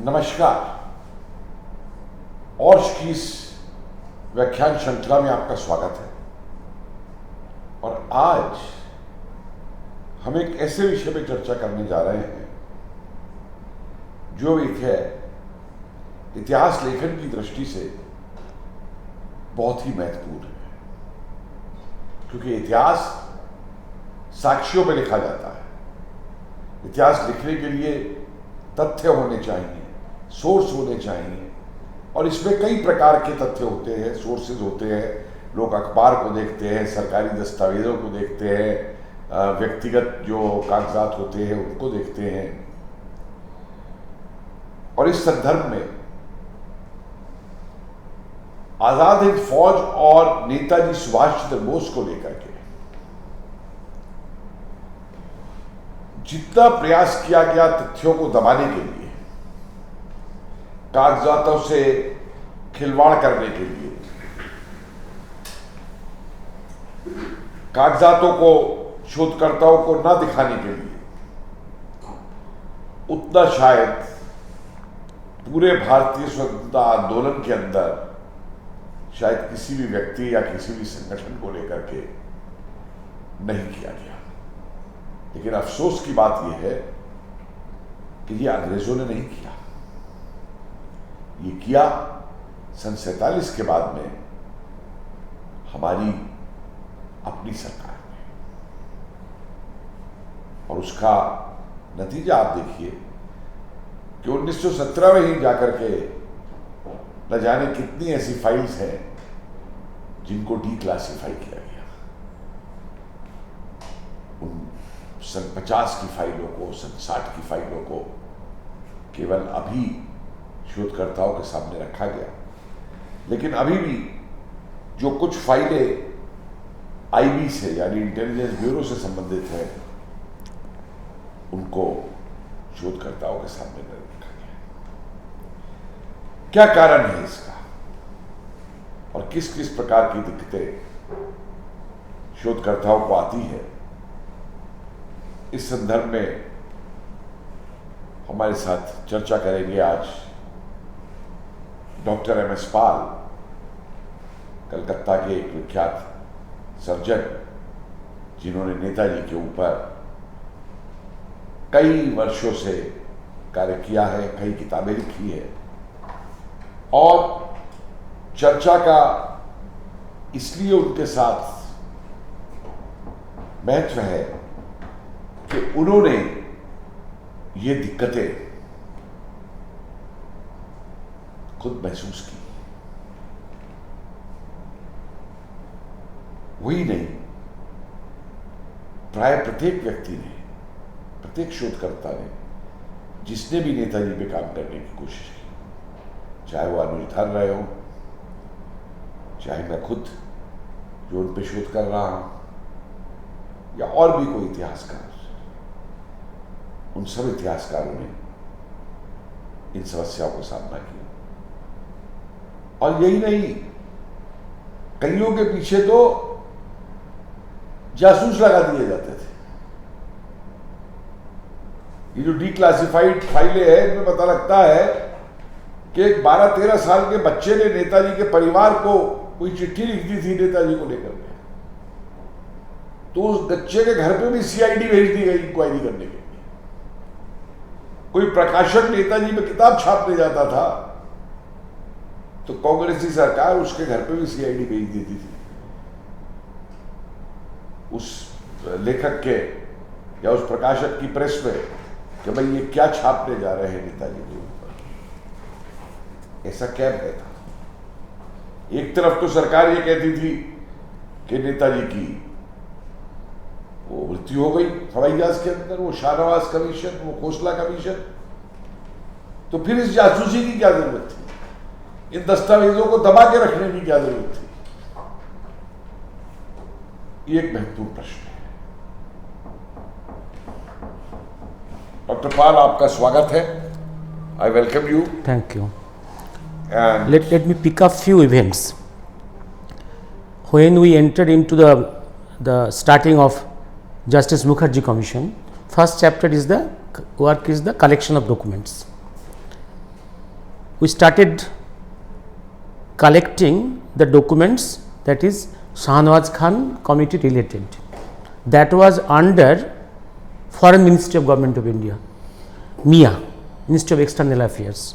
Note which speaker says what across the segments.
Speaker 1: नमस्कार। OUSRHH की इस व्याख्यान श्रृंखला में आपका स्वागत है। और आज हम एक ऐसे विषय पर चर्चा करने जा रहे हैं जो एक है इतिहास लेखन की दृष्टि से बहुत ही महत्वपूर्ण है, क्योंकि इतिहास साक्ष्यों पर लिखा जाता है। इतिहास लिखने के लिए तथ्य होने चाहिए, सोर्स होने चाहिए, और इसमें कई प्रकार के तथ्य होते हैं, सोर्सेज होते हैं। लोग अखबार को देखते हैं, सरकारी दस्तावेजों को देखते हैं, व्यक्तिगत जो कागजात होते हैं उनको देखते हैं। और इस संदर्भ में आजाद हिंद फौज और नेताजी सुभाष चंद्र बोस को लेकर के जितना प्रयास किया गया तथ्यों को दबाने के लिए, कागजातों से खिलवाड़ करने के लिए, कागजातों को शोधकर्ताओं को न दिखाने के लिए, उतना शायद पूरे भारतीय स्वतंत्रता आंदोलन के अंदर शायद किसी भी व्यक्ति या किसी भी संगठन को लेकर के नहीं किया गया। लेकिन अफसोस की बात यह है कि ये अंग्रेजों ने नहीं किया, ये किया सन 47 के बाद में हमारी अपनी सरकार ने। और उसका नतीजा आप देखिए कि 1917 में ही जाकर के न जाने कितनी ऐसी फाइल्स हैं जिनको डीक्लासिफाई किया गया। उन सन 50 की फाइलों को, सन 60 की फाइलों को केवल अभी शोधकर्ताओं के सामने रखा गया। लेकिन अभी भी जो कुछ फाइलें आईबी से यानी इंटेलिजेंस ब्यूरो से संबंधित है, उनको शोधकर्ताओं के सामने नहीं रखा गया। क्या कारण है इसका और किस किस प्रकार की दिक्कतें शोधकर्ताओं को आती है, इस संदर्भ में हमारे साथ चर्चा करेंगे आज डॉक्टर MS पाल, कलकत्ता के एक विख्यात सर्जन, जिन्होंने नेताजी के ऊपर कई वर्षों से कार्य किया है, कई किताबें लिखी है। और चर्चा का इसलिए उनके साथ महत्व है कि उन्होंने ये दिक्कतें खुद महसूस की। वही नहीं, प्राय प्रत्येक व्यक्ति ने, प्रत्येक शोधकर्ता ने, जिसने भी नेताजी पे काम करने की कोशिश की, चाहे वो अनुजधर रहे हो, चाहे मैं खुद जो उन पे शोध कर रहा हूं, या और भी कोई इतिहासकार, उन सब इतिहासकारों ने इन समस्याओं को सामना किया। और यही नहीं, कईयों के पीछे तो जासूस लगा दिए जाते थे। ये जो डीक्लासिफाइड फाइलें हैं, इनमें पता लगता है कि एक 12-13 साल के बच्चे ने नेताजी के परिवार को कोई चिट्ठी लिख दी थी नेताजी को लेकर के, तो उस बच्चे के घर पे भी सीआईडी भेज दी गई इंक्वायरी करने के लिए। कोई प्रकाशक नेताजी में किताब छापने जाता था तो कांग्रेसी सरकार उसके घर पे भी सीआईडी भेज देती थी उस लेखक के या उस प्रकाशक की प्रेस में कि भाई ये क्या छापने जा रहे हैं नेताजी के ऊपर। ऐसा क्या कहता? एक तरफ तो सरकार ये कहती थी कि नेताजी की वो मृत्यु हो गई हवाई जहाज के अंदर, वो शाहनवाज कमीशन, वो खोसला कमीशन, तो फिर इस जासूसी की क्या जरूरत थी? इन दस्तावेजों को दबा के रखने की क्या जरूरत थी? ये एक महत्वपूर्ण प्रश्न है। डॉक्टर पाल, आपका स्वागत है। I welcome you.
Speaker 2: Thank you. And let me pick up few events. When we entered into the starting of Justice Mukherjee Commission, first chapter is the work is the collection of documents. we started collecting the documents, that is Shahnawaj Khan committee related. That was under Foreign Ministry of Government of India, MIA, Ministry of External Affairs.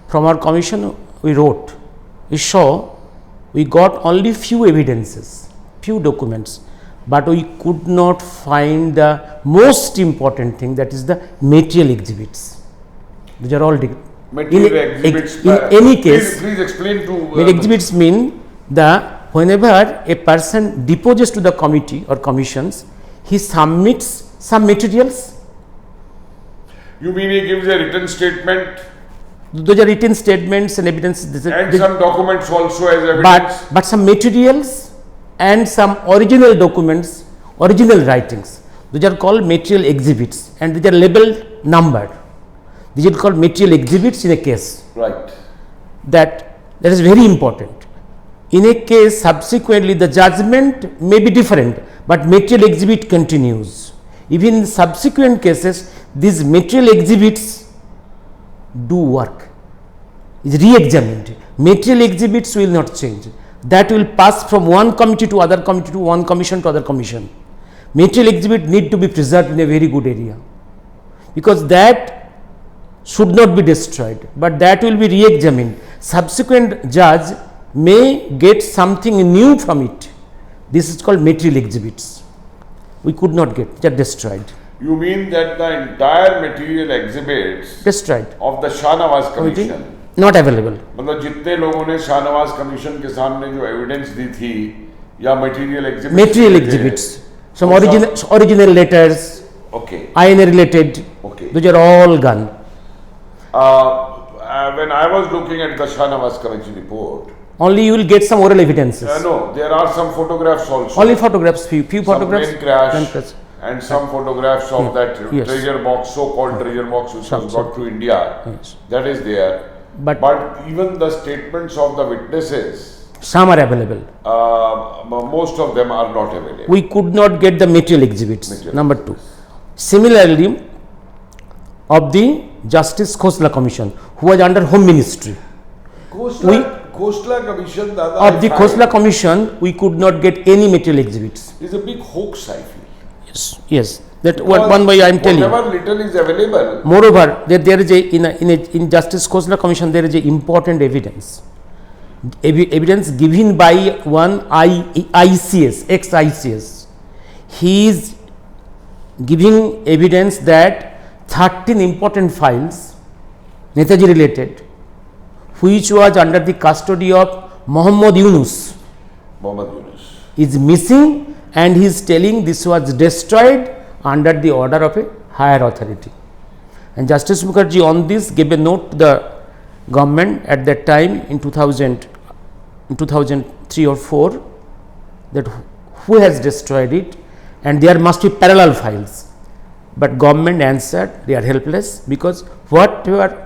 Speaker 2: From our commission we wrote, we saw we got only few evidences, few documents, but we could not find the most important thing, that is the material exhibits. These are all
Speaker 1: material exhibits.
Speaker 2: In any case,
Speaker 1: please explain to.
Speaker 2: Material exhibits mean whenever a person deposits to the committee or commissions, he submits some materials.
Speaker 1: You mean he gives a written statement?
Speaker 2: Those are written statements and evidences.
Speaker 1: And some documents also as evidence.
Speaker 2: But some materials and some original documents, original writings, those are called material exhibits, and these are labeled, numbered. These are called material exhibits in a case.
Speaker 1: Right.
Speaker 2: That is very important. In a case, subsequently the judgment may be different, but material exhibit continues. Even in subsequent cases, these material exhibits do work, is re-examined. Material exhibits will not change. That will pass from one committee to other committee, to one commission to other commission. Material exhibit need to be preserved in a very good area, because that should not be destroyed, but that will be re-examined. Subsequent judge may get something new from it. This is called material exhibits. We could not get, they are destroyed.
Speaker 1: You mean that the entire material exhibits
Speaker 2: destroyed
Speaker 1: of the Shahnawaj Commission
Speaker 2: not available?
Speaker 1: मतलब जितने लोगों ने Shahnawaz commission के सामने जो evidence दी थी या material exhibits,
Speaker 2: material exhibits, some original letters,
Speaker 1: okay,
Speaker 2: INA related,
Speaker 1: okay,
Speaker 2: those are all gone.
Speaker 1: When I was looking at the Shahnawaj Commission report,
Speaker 2: only you will get some oral evidences.
Speaker 1: No, there are some photographs also.
Speaker 2: Only photographs, few photographs.
Speaker 1: Plane crash and some photographs of that treasure box, so-called treasure box, which was brought to India.
Speaker 2: Yes.
Speaker 1: That is there. But even the statements of the witnesses,
Speaker 2: some are available.
Speaker 1: Most of them are not available.
Speaker 2: We could not get the material exhibits. Number two. Similarly, of the Justice Khosla Commission, who was under Home Ministry.
Speaker 1: Khosla Commission, Dada,
Speaker 2: of the Khosla Commission, we could not get any material exhibits.
Speaker 1: It's a big hoax, I feel.
Speaker 2: Yes. That one way I am telling.
Speaker 1: Whatever little is available.
Speaker 2: Moreover, there is in Justice Khosla Commission there is a important evidence. Evidence given by one ICS, ex-ICS. He is giving evidence that 13 important files, Netaji related, which was under the custody of Muhammad Yunus, is missing, and he is telling this was destroyed under the order of a higher authority. And Justice Mukherjee on this gave a note to the government at that time in 2003 or 4, that who has destroyed it, and there must be parallel files. But government answered they are helpless, because whatever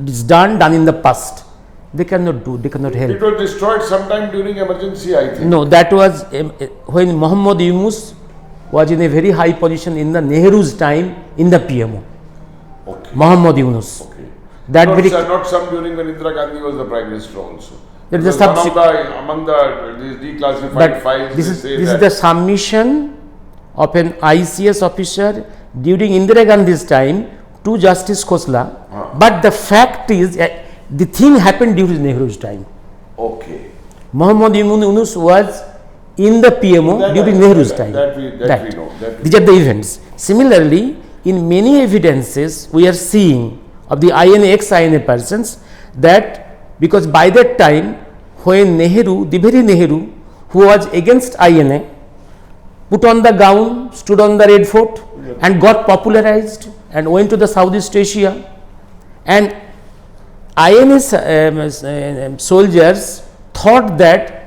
Speaker 2: is done in the past, they cannot do, they cannot help.
Speaker 1: It was destroyed sometime during emergency, I think.
Speaker 2: No, that was when Muhammad Yunus was in a very high position in the Nehru's time in the PMO.
Speaker 1: Okay.
Speaker 2: Muhammad Yunus.
Speaker 1: Okay.
Speaker 2: That
Speaker 1: not some during when Indira Gandhi was the Prime Minister also.
Speaker 2: That is
Speaker 1: among these declassified files.
Speaker 2: This is the submission of an ICS officer during Indira Gandhi's time to Justice Khosla. But the fact is, the thing happened during Nehru's time.
Speaker 1: Okay.
Speaker 2: Muhammad Yunus was in the PMO during Nehru's time.
Speaker 1: That we know.
Speaker 2: These are the events. Similarly, in many evidences we are seeing of the INA, ex-INA persons, that because by that time when Nehru, the very Nehru who was against INA, put on the gown, stood on the Red Fort and got popularized and went to the Southeast Asia, and INA soldiers thought that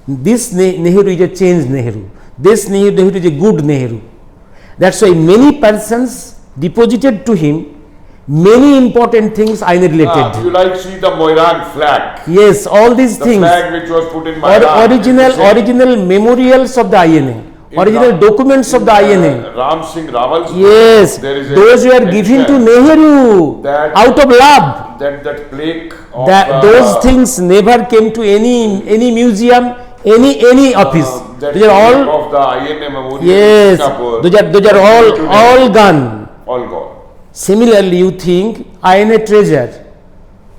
Speaker 2: this Nehru is a changed Nehru, this Nehru is a good Nehru. That's why many persons deposited to him many important things INA related.
Speaker 1: You like see the Moiran flag?
Speaker 2: Yes, all these things.
Speaker 1: The flag which was put in Moiran.
Speaker 2: Original memorials of the INA. original documents of the INA.
Speaker 1: Ram Singh Rawal's
Speaker 2: Yes,
Speaker 1: there is
Speaker 2: those were given to Nehru out of love.
Speaker 1: That plaque of
Speaker 2: Those things never came to any museum, any office. Those are all
Speaker 1: of the INA memorial.
Speaker 2: Yes, those are all gone.
Speaker 1: All gone.
Speaker 2: Similarly, you think INA treasure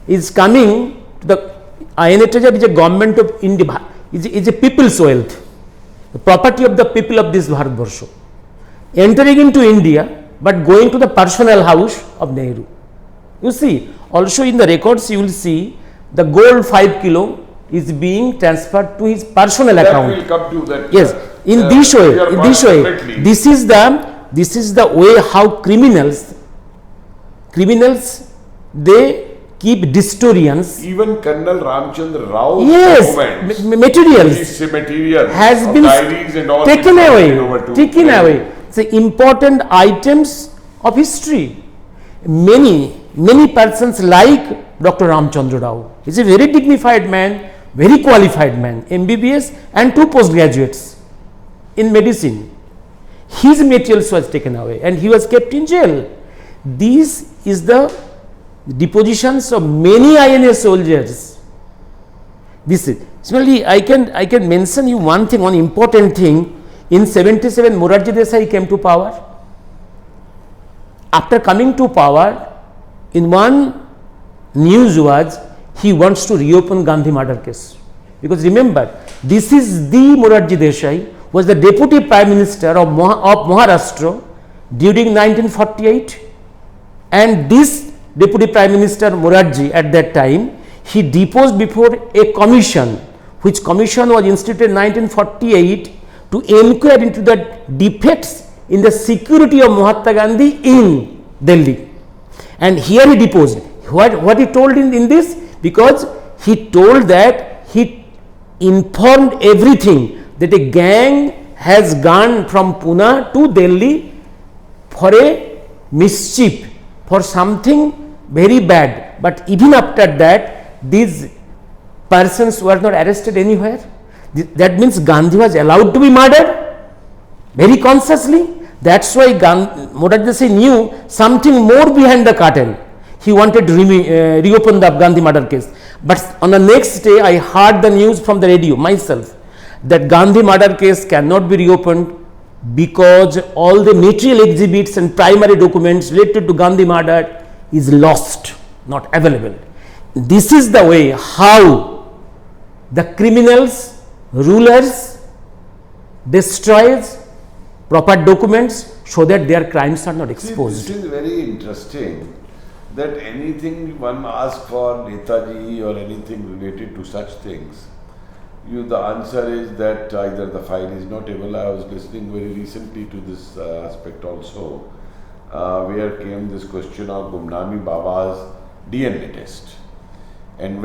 Speaker 2: is coming to the INA treasure is a government of India, is a people's wealth, the property of the people of this Bharatvarsha, entering into India but going to the personal house of Nehru. You see, also in the records you will see the gold 5 kilo is being transferred to his personal account.
Speaker 1: That will come to that.
Speaker 2: Yes, in this way, this is the way how criminals they keep distorians.
Speaker 1: Even Colonel Ramchandra Rao
Speaker 2: materials has been
Speaker 1: diaries and all
Speaker 2: taken away. The important items of history. Many persons like Dr. Ramchandra Rao. He is a very dignified man, very qualified man, MBBS and 2 postgraduates in medicine. His materials was taken away and he was kept in jail. This is the depositions of many INA soldiers. This is similarly I can mention you one important thing. In 77 Morarji Desai came to power. After coming to power, in one news was he wants to reopen Gandhi murder case, because remember this is the Morarji Desai was the deputy prime minister of Maharashtra during 1948, and this deputy prime minister Morarji at that time he deposed before a commission, which commission was instituted in 1948 to inquire into the defects in the security of Mahatma Gandhi in Delhi, and here he deposed. What he told in this, because he told that he informed everything that a gang has gone from Pune to Delhi for a mischief, for something very bad, but even after that these persons were not arrested anywhere. That means Gandhi was allowed to be murdered very consciously. That's why Morarji Desai knew something more behind the curtain. He wanted to reopen the Gandhi murder case. But on the next day, I heard the news from the radio myself that Gandhi murder case cannot be reopened because all the material exhibits and primary documents related to Gandhi murder is lost, not available. This is the way how the criminals, rulers destroys proper documents so that their crimes are not exposed.
Speaker 1: See, this is very interesting that anything one asks for Netaji or anything related to such things, the answer is that either the file is not available. I was listening very recently to this aspect also, where came this question of Gumnami Baba's DNA test, and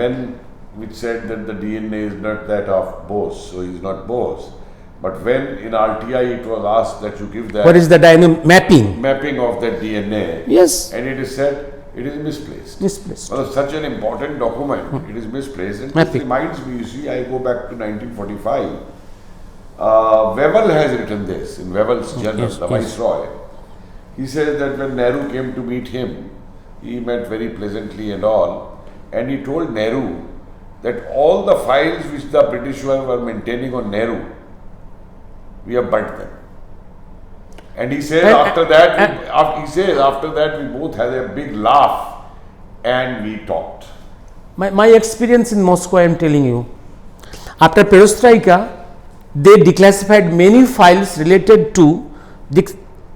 Speaker 1: which said that the DNA is not that of Bose, so he is not Bose. But when in RTI it was asked that you give that,
Speaker 2: what is the
Speaker 1: mapping of that DNA?
Speaker 2: Yes,
Speaker 1: and it is said it is misplaced. Well, such an important document, it is misplaced. And this reminds me, you see, I go back to 1945. Wavell has written this in Wavell's journal, the Viceroy. He says that when Nehru came to meet him, he met very pleasantly and all, and he told Nehru that all the files which the British were maintaining on Nehru, we have burnt them. And he says after that we both had a big laugh and we talked.
Speaker 2: My experience in Moscow, I am telling you, after Perestroika, they declassified many files related to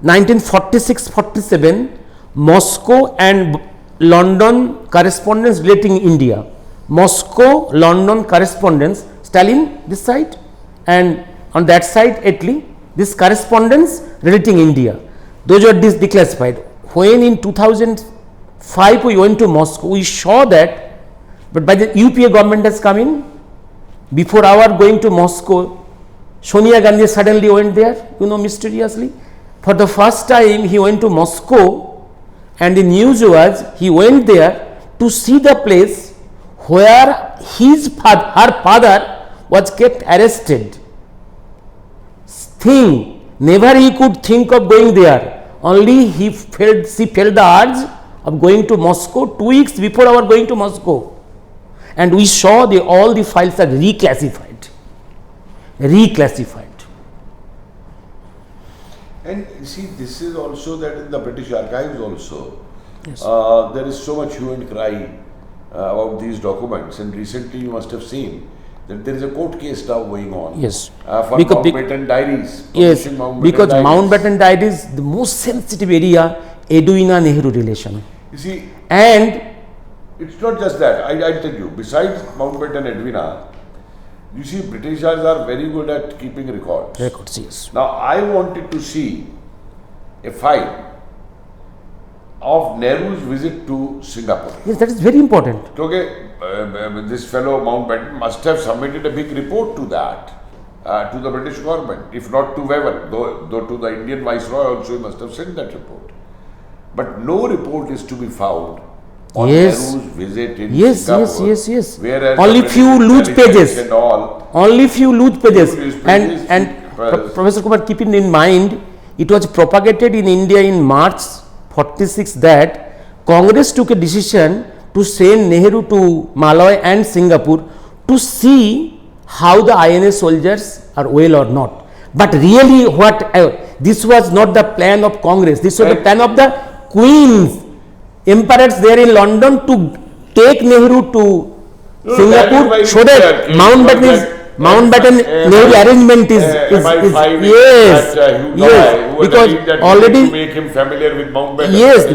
Speaker 2: 1946-47 Moscow and London correspondence relating India. Moscow, London correspondence, Stalin this side, and on that side Italy, this correspondence relating India. Those were declassified. When in 2005 we went to Moscow, we saw that, but by the UPA government has come in. Before our going to Moscow, Sonia Gandhi suddenly went there, mysteriously. For the first time he went to Moscow, and the news was he went there to see the place where her father was kept arrested. thing. Never he could think of going there. Only she felt the urge of going to Moscow 2 weeks before our going to Moscow. And we saw all the files are reclassified.
Speaker 1: And see, this is also that in the British archives also,
Speaker 2: Yes.
Speaker 1: there is so much hue and cry about these documents. And recently you must have seen that there is a court case now going on.
Speaker 2: Yes.
Speaker 1: For Mountbatten diaries.
Speaker 2: Yes,
Speaker 1: Mountbatten
Speaker 2: because
Speaker 1: diaries.
Speaker 2: Mountbatten diaries, the most sensitive area, Edwina-Nehru relation.
Speaker 1: You see,
Speaker 2: And
Speaker 1: it's not just that. I'll tell you, besides Mountbatten and Edwina, you see, Britishers are very good at keeping records.
Speaker 2: yes.
Speaker 1: Now, I wanted to see a file of Nehru's visit to Singapore.
Speaker 2: Yes, that is very important.
Speaker 1: Okay, this fellow Mountbatten must have submitted a big report to that, to the British government, if not to whoever, though to the Indian Viceroy also he must have sent that report. But no report is to be found on
Speaker 2: Yes.
Speaker 1: Nehru's visit in
Speaker 2: Yes,
Speaker 1: Singapore.
Speaker 2: yes.
Speaker 1: Whereas
Speaker 2: Only
Speaker 1: the
Speaker 2: few
Speaker 1: British
Speaker 2: loose
Speaker 1: intelligence
Speaker 2: pages.
Speaker 1: and all,
Speaker 2: Only few loose pages.
Speaker 1: Few loose pages,
Speaker 2: Professor Kumar, keeping in mind, it was propagated in India in March 46 that Congress took a decision to send Nehru to Malay and Singapore to see how the INA soldiers are well or not. But really this was not the plan of Congress, this was the plan of the Queen's emperors there in London to take Nehru to Singapore so that Mountbatten Nehru arrangement is yes, because already
Speaker 1: to make him familiar with Mountbatten.
Speaker 2: yes,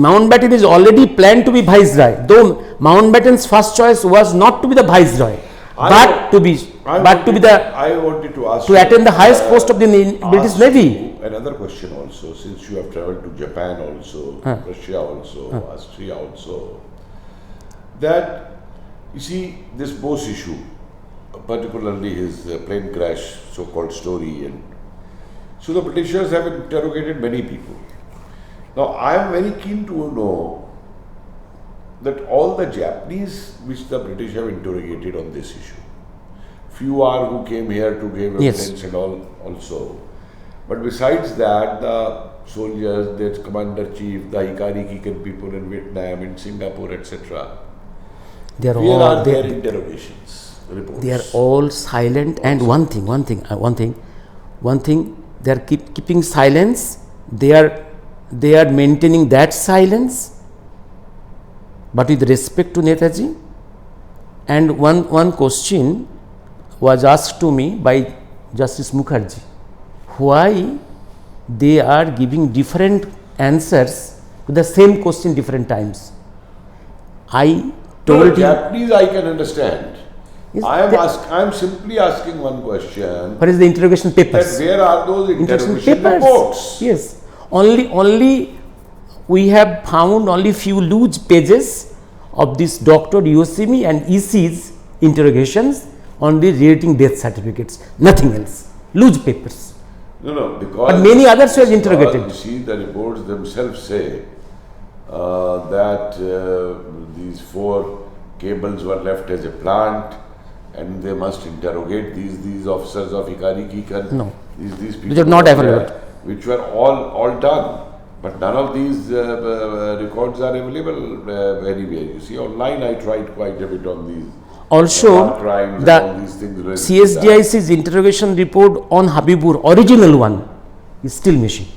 Speaker 2: Mountbatten is already planned to be viceroy, though Mountbatten's first choice was not to be the viceroy, but to attend the highest post of the British Navy.
Speaker 1: Another question also, since you have travelled to Japan also, Russia also, Austria also, that you see this Bose issue, particularly his plane crash so-called story, and so the Britishers have interrogated many people. Now I am very keen to know that all the Japanese which the British have interrogated on this issue, few are who came here to give evidence and all also. But besides that, the soldiers, the commander-chief, the Hikari Kiken people in Vietnam, in Singapore, etc. Where are their interrogations, reports?
Speaker 2: They are all silent. And one thing, they are keeping silence. They are maintaining that silence, but with respect to Netaji. And one question was asked to me by Justice Mukherjee, why they are giving different answers to the same question different times. I told him,
Speaker 1: Japanese I can understand.
Speaker 2: Yes,
Speaker 1: I am simply asking one question.
Speaker 2: what is the interrogation papers?
Speaker 1: That where are those interrogation reports?
Speaker 2: Yes, only we have found only few loose pages of this Dr. Yoshimi and EC's interrogations on the relating death certificates, nothing else, loose papers.
Speaker 1: No, because
Speaker 2: but many others were interrogated.
Speaker 1: You see, the reports themselves say that these 4 cables were left as a plant, and they must interrogate these officers of Hikari Kiken.
Speaker 2: No,
Speaker 1: these people
Speaker 2: which are not available,
Speaker 1: which were all done. But none of these records are available anywhere. You see, online I tried quite a bit on these.
Speaker 2: Also, the CSDIC's interrogation report on Habibur, original one, is still missing.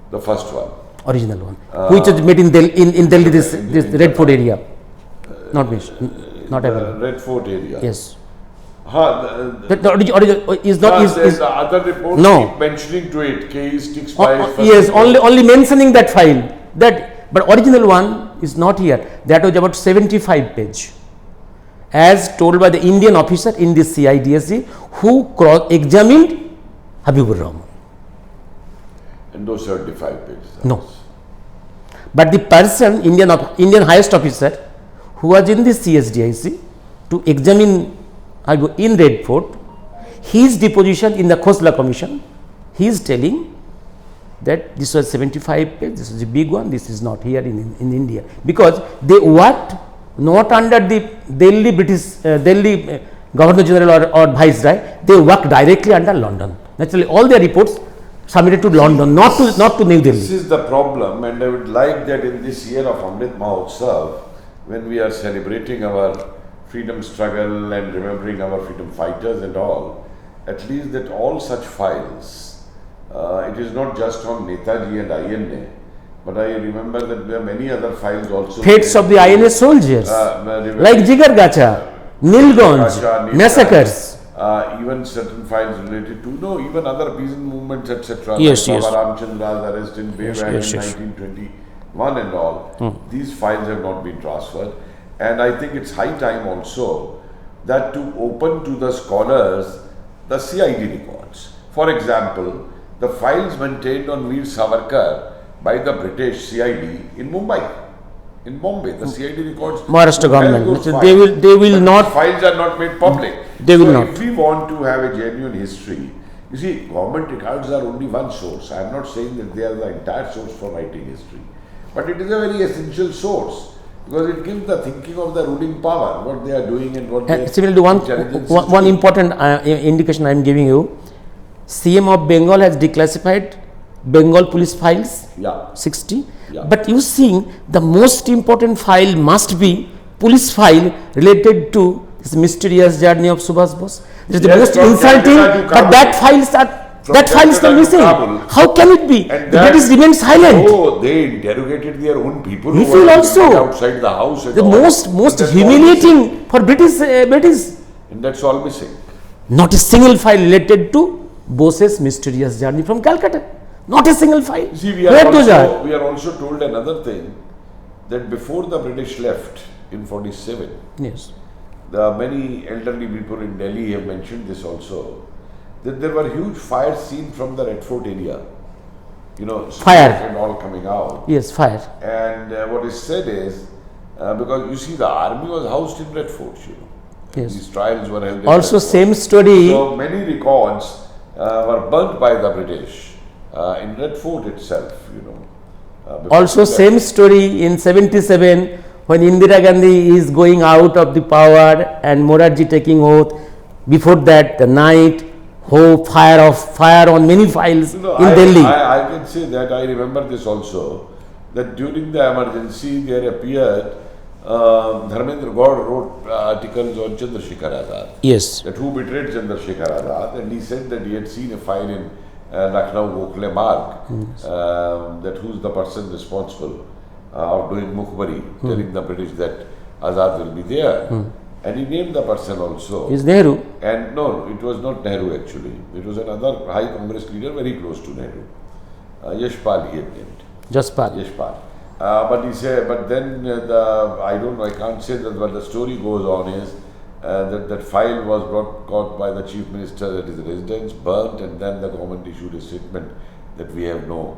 Speaker 1: The first one.
Speaker 2: Original one, which was made in Delhi, this Red Fort area. Not missing, not available.
Speaker 1: Red Fort area.
Speaker 2: Yes.
Speaker 1: The
Speaker 2: original is not.
Speaker 1: The other reports keep mentioning to it. Sticks by
Speaker 2: yes, only mentioning that file. But original one is not here. That was about 75 page. As told by the Indian officer in this CIDSC who examined Habibur Rahman.
Speaker 1: And those 75 pages?
Speaker 2: No. But the person, Indian highest officer who was in this CSDIC to examine in Red Fort, his deposition in the Khosla commission, he is telling that this was 75 pages, this is a big one, this is not here in India. Because they worked not under the Delhi Governor General or Viceroy, they work directly under London. Naturally, all their reports submitted to London, not to New Delhi.
Speaker 1: This is the problem, and I would like that in this year of Amrit Mahotsav, when we are celebrating our freedom struggle and remembering our freedom fighters and all, at least that all such files, it is not just on Netaji and INA, but I remember that there are many other files also.
Speaker 2: Fates of the INA soldiers, like Jigar Gacha, Nilganj, massacres.
Speaker 1: Even certain files related to even other peasant movements, etc.
Speaker 2: Yes,
Speaker 1: like
Speaker 2: yes.
Speaker 1: Baba Ramchandra's arrest in Bevan in 1921 and all. These files have not been transferred, and I think it's high time also that to open to the scholars the CID records. For example, the files maintained on Veer Savarkar by the British CID in Mumbai. In Bombay, the CID records.
Speaker 2: Maharashtra government, they will not.
Speaker 1: Files are not made public.
Speaker 2: They will not.
Speaker 1: If we want to have a genuine history, you see, government records are only one source. I am not saying that they are the entire source for writing history, but it is a very essential source because it gives the thinking of the ruling power, what they are doing and what they are.
Speaker 2: Similarly, one important indication I am giving you: CM of Bengal has declassified Bengal police files.
Speaker 1: Yeah.
Speaker 2: 60.
Speaker 1: Yeah.
Speaker 2: But you see, the most important file must be police file related to this mysterious journey of Subhash Bose. This is the most insulting, but that file is not missing. How can it be? The British remained silent.
Speaker 1: Oh, they interrogated their own people
Speaker 2: We
Speaker 1: who
Speaker 2: feel
Speaker 1: were
Speaker 2: also
Speaker 1: outside the house. And
Speaker 2: the most humiliating for British,
Speaker 1: and that's all missing.
Speaker 2: Not a single file related to Bose's mysterious journey from Calcutta. Not a single file.
Speaker 1: See, we
Speaker 2: Where those are?
Speaker 1: are also told another thing, that before the British left in 47,
Speaker 2: Yes.
Speaker 1: the many elderly people in Delhi have mentioned this also, that there were huge fires seen from the Red Fort area.
Speaker 2: Fire.
Speaker 1: And all coming out.
Speaker 2: Yes, fire.
Speaker 1: And what is said is, because you see the army was housed in Red Fort,
Speaker 2: Yes.
Speaker 1: These trials were held in
Speaker 2: Also,
Speaker 1: Red Fort.
Speaker 2: same story.
Speaker 1: So many records were burnt by the British in Red Fort itself,
Speaker 2: Also, same story in 77 when Indira Gandhi is going out of the power and Morarji taking oath. Before that, the night, fire on many files in Delhi.
Speaker 1: I can say that I remember this also, that during the emergency there appeared Dharmendra Gaur wrote articles on Chandrasekhar Azad.
Speaker 2: Yes.
Speaker 1: That who betrayed Chandrasekhar Azad, and he said that he had seen a file in Lucknow Gokhale Marg, that who's the person responsible of doing Mukhbari, telling the British that Azad will be there. And he named the person also.
Speaker 2: Is Nehru?
Speaker 1: And no, it was not Nehru actually. It was another high Congress leader very close to Nehru. Yashpal he had named. Yashpal. But he said, but then I don't know, I can't say that, but the story goes on is that file was caught by the Chief Minister at his residence, burnt, and then the government issued a statement that we have no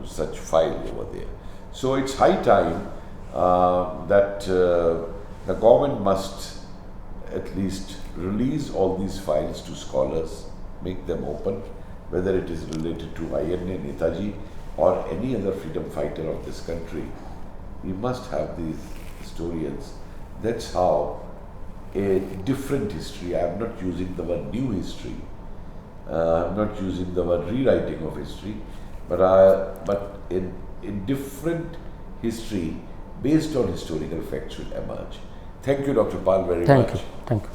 Speaker 1: such file over there. So it's high time that the government must at least release all these files to scholars, make them open, whether it is related to INA, Netaji, or any other freedom fighter of this country. We must have these historians. That's how a different history, I am not using the word new history, I am not using the word rewriting of history, but in different history based on historical facts will emerge. Thank you, Dr. Pal, very much.
Speaker 2: Thank you.